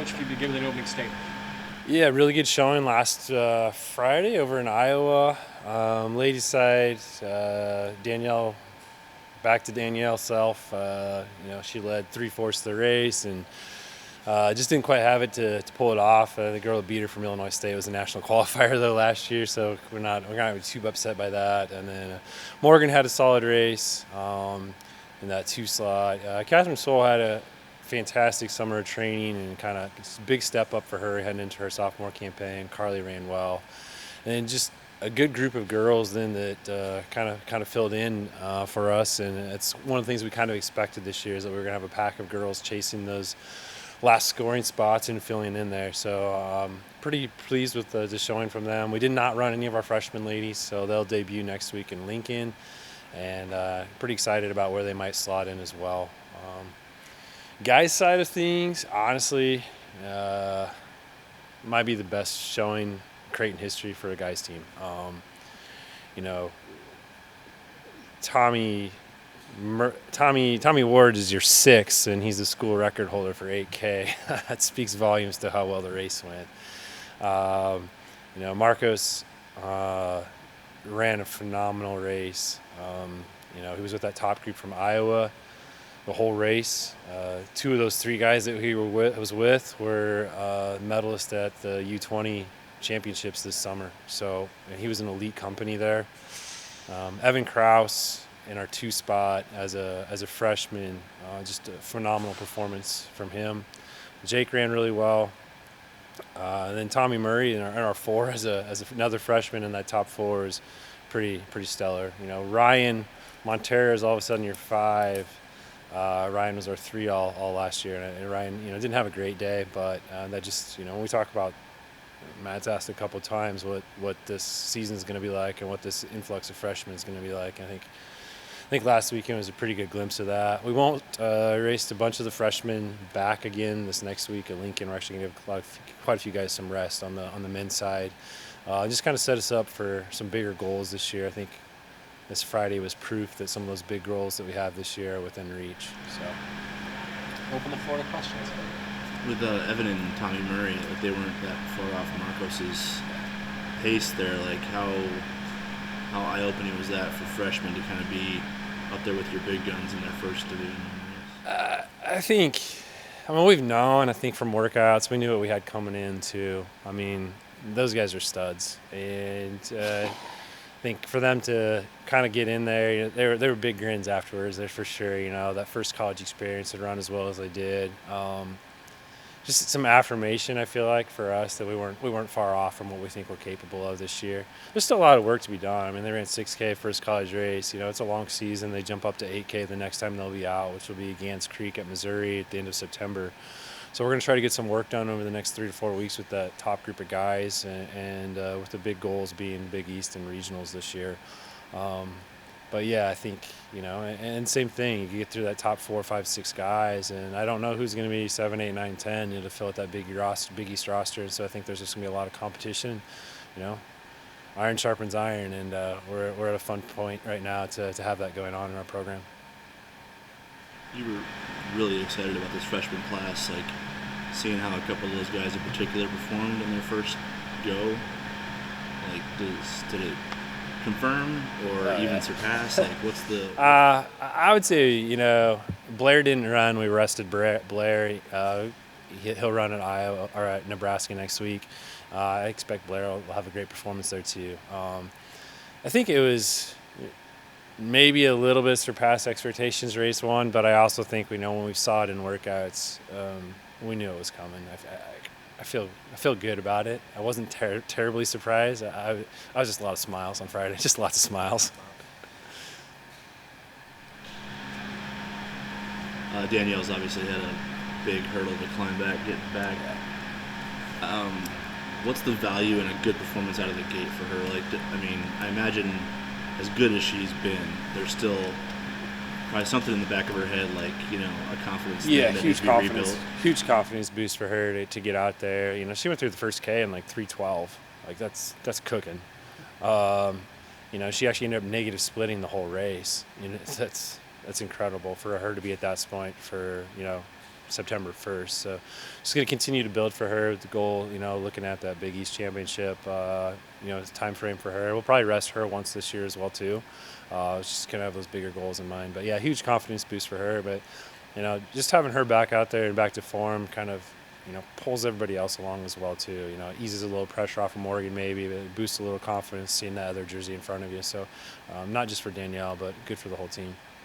Coach, if you could give an opening statement. Yeah, really good showing last Friday over in Iowa. Ladies side, Danielle, back to Danielle self. She led 3/4 of the race and just didn't quite have it to pull it off. The girl that beat her from Illinois State was a national qualifier though last year, so we're not too upset by that. And then Morgan had a solid race in that 2 slot. Catherine Soule had a fantastic summer of training and kind of big step up for her heading into her sophomore campaign. Carly ran well, and just a good group of girls then that kind of filled in for us. And it's one of the things we kind of expected this year is that we were going to have a pack of girls chasing those last scoring spots and filling in there. So pretty pleased with the showing from them. We did not run any of our freshman ladies, so they'll debut next week in Lincoln, and pretty excited about where they might slot in as well. Guys' side of things, honestly, might be the best showing Creighton history for a guys' team. Tommy Ward is your 6th, and he's the school record holder for 8K. That speaks volumes to how well the race went. Marcos ran a phenomenal race. He was with that top group from Iowa the whole race. 2 of those 3 guys that he was with were medalists at the U20 championships this summer. So, and he was in elite company there. Evan Kraus in our 2 spot as a freshman, just a phenomenal performance from him. Jake ran really well. And then Tommy Murray in our 4 as another freshman in that top 4 is pretty stellar. Ryan Montero is all of a sudden your 5. Ryan was our 3 all last year, and Ryan, didn't have a great day, but that just, when we talk about, Matt's asked a couple of times what this season is going to be like and what this influx of freshmen is going to be like. I think last weekend was a pretty good glimpse of that. We won't race a bunch of the freshmen back again this next week at Lincoln. We're actually going to give quite a few guys some rest on the men's side. Just kind of set us up for some bigger goals this year. I think this Friday was proof that some of those big goals that we have this year are within reach. So, open the floor to questions. With Evan and Tommy Murray, like they weren't that far off Marcos's pace there. Like how eye-opening was that for freshmen to kind of be up there with your big guns in their first division? I think, we've known. I think from workouts, we knew what we had coming in too. Those guys are studs, and I think for them to kind of get in there, they were big grins afterwards. They're for sure. That first college experience to run as well as they did. Just some affirmation, I feel like, for us that we weren't far off from what we think we're capable of this year. There's still a lot of work to be done. They ran 6K first college race. It's a long season. They jump up to 8K the next time they'll be out, which will be Gans Creek at Missouri at the end of September. So we're going to try to get some work done over the next 3 to 4 weeks with that top group of guys, and with the big goals being Big East and regionals this year. But yeah, I think, and same thing, you get through that top 4, 5, 6 guys, and I don't know who's going to be 7, 8, 9, 10 to fill out that Big East roster. And so I think there's just going to be a lot of competition. Iron sharpens iron, and we're at a fun point right now to have that going on in our program. You were really excited about this freshman class, like seeing how a couple of those guys in particular performed in their first go. Like, did it confirm or even surpass? Like, what's the? I would say, Blair didn't run. We rested Blair. He'll run at Iowa or at Nebraska next week. I expect Blair will have a great performance there too. I think it was maybe a little bit surpassed expectations race 1, but I also think when we saw it in workouts, we knew it was coming. I feel good about it. I wasn't terribly surprised. I was just a lot of smiles on Friday, just lots of smiles. Danielle's obviously had a big hurdle to climb back, get back. What's the value in a good performance out of the gate for her? Like, I imagine as good as she's been, there's still probably something in the back of her head, like, a confidence thing that needs to be rebuilt. Huge confidence boost for her to get out there. She went through the first K in like 3:12. Like that's cooking. She actually ended up negative splitting the whole race. That's incredible for her to be at that point for September 1st. So just going to continue to build for her with the goal, looking at that Big East championship, time frame for her. We'll probably rest her once this year as well too. Just kind of have those bigger goals in mind. But yeah, huge confidence boost for her. But, just having her back out there and back to form kind of, pulls everybody else along as well too. Eases a little pressure off of Morgan maybe, but it boosts a little confidence seeing that other jersey in front of you. So not just for Danielle, but good for the whole team.